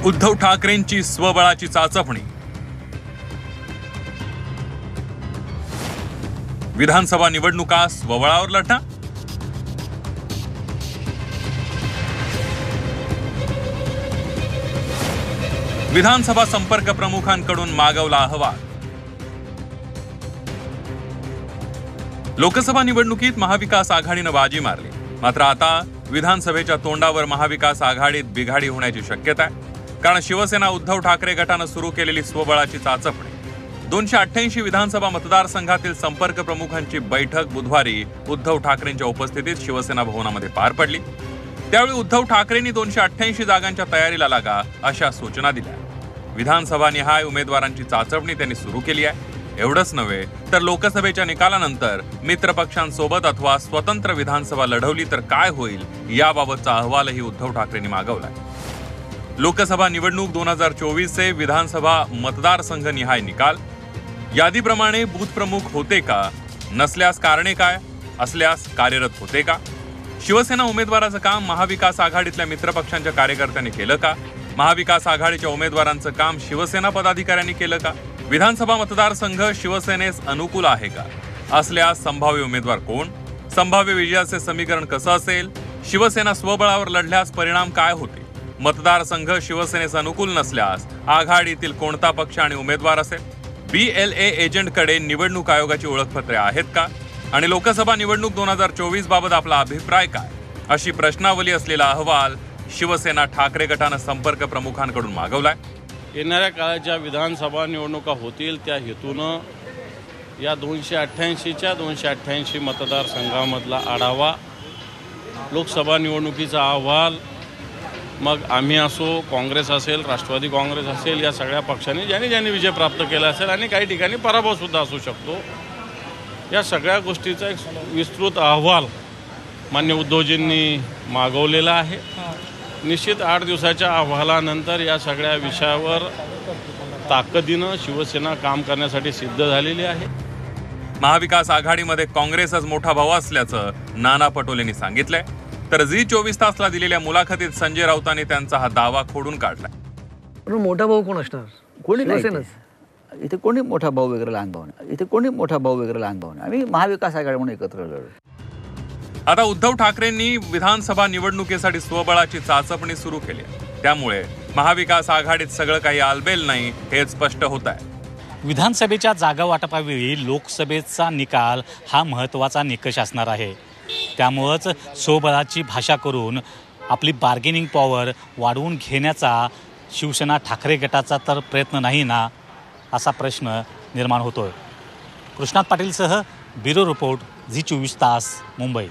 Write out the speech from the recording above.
उद्धव ठाकरेंची स्वबळाची चाचपणी। विधानसभा निवडणुका स्वबळावर लढा। विधानसभा संपर्क प्रमुखांकडून मागवला अहवाल। लोकसभा निवडणुकीत महाविकास आघाडीने बाजी मारली, मात्र आता विधानसभेच्या तोंडावर महाविकास आघाडीत बिघाडी होण्याची शक्यता आहे। कारण शिवसेना उद्धव ठाकरे गटाने सुरू केलेली स्वबळाची चाचपणी। 288 विधानसभा मतदारसंघातील संपर्क प्रमुखांची बैठक बुधवारी उद्धव ठाकरेंच्या उपस्थितीत शिवसेना भवनामध्ये पार पडली। त्यावेळी उद्धव ठाकरेंनी 288 जागांच्या तयारीला लागा अशा सूचना दिल्या। विधानसभा निहाय उमेदवारांची चाचपणी त्यांनी सुरू केली आहे। एवढंच नव्हे तर लोकसभेच्या निकालानंतर मित्रपक्षांसोबत अथवा स्वतंत्र विधानसभा लढवली तर काय होईल याबाबतचा अहवालही उद्धव ठाकरेंनी मागवलाय। लोकसभा निवडणूक 2024 चे विधानसभा मतदारसंघ निहाय निकाल यादीप्रमाणे बूथ प्रमुख होते का, नसल्यास कारणे काय, असल्यास कार्यरत होते का, शिवसेना उमेदवाराचं काम महाविकास आघाडीतल्या मित्रपक्षांच्या कार्यकर्त्यांनी केलं का, महाविकास आघाडीच्या उमेदवारांचं काम शिवसेना पदाधिकाऱ्यांनी केलं का, विधानसभा मतदारसंघ शिवसेनेस अनुकूल आहे का, असल्यास संभाव्य उमेदवार कोण, संभाव्य विजयाचे समीकरण कसं असेल, शिवसेना स्वबळावर लढल्यास परिणाम काय होते, मतदारसंघ शिवसेनेस अनुकूल नसल्यास आघाडीतील कोणता पक्ष आणि उमेदवार असेल, BLA एजंटकडे निवडणूक आयोगाची ओळखपत्रे आहेत का, आणि लोकसभा निवडणूक 2024 बाबत आपला अभिप्राय काय, अशी प्रश्नावली असलेला अहवाल शिवसेना ठाकरे गटाने संपर्क प्रमुखांकडून मागवलाय। येणाऱ्या काळाच्या विधानसभा निवडणुका होतील त्या हेतूनं या 288 मतदारसंघामधला आढावा, लोकसभा निवडणुकीचा अहवाल, मग आम्ही असो, काँग्रेस असेल, राष्ट्रवादी काँग्रेस असेल, या सगळ्या पक्षांनी ज्यांनी विजय प्राप्त केला असेल आणि काही ठिकाणी पराभवसुद्धा असू शकतो, या सगळ्या गोष्टीचा एक विस्तृत अहवाल मान्य उद्धवजींनी मागवलेला आहे। निश्चित 8 दिवसाच्या अहवालानंतर या सगळ्या विषयावर ताकदीनं शिवसेना काम करण्यासाठी सिद्ध झालेली आहे। महाविकास आघाडीमध्ये काँग्रेसच मोठा भाऊ असल्याचं नाना पटोलेंनी सांगितलंय, तर झी24 तासला दिलेल्या मुलाखतीत संजय राऊतांनी त्यांचा हा दावा खोडून काढलाय। पण मोठा भाऊ कोण असणार? कोणी नाही इथे, कोणी मोठा भाऊ वगैरे लहान भाऊ नाही इथे, कोणी मोठा भाऊ वगैरे लहान भाऊ नाही। आम्ही महाविकास आघाडी म्हणून एकत्र लढलो। आता उद्धव ठाकरेंनी विधानसभा निवडणुकीसाठी स्वबळाची चाचपणी सुरू केली आहे, त्यामुळे महाविकास आघाडीत सगळं काही आलबेल नाही हे स्पष्ट होत आहे। विधानसभेच्या जागा वाटपावेळी लोकसभेचा निकाल हा महत्त्वाचा निकष असणार आहे। त्यामुळेच स्वबळाची भाषा करून आपली बार्गेनिंग पॉवर वाढवून घेण्याचा शिवसेना ठाकरे गटाचा तर प्रयत्न नाही ना, असा प्रश्न निर्माण होतोय। कृष्णात पाटीलसह ब्युरो रिपोर्ट, झी24 तास, मुंबई।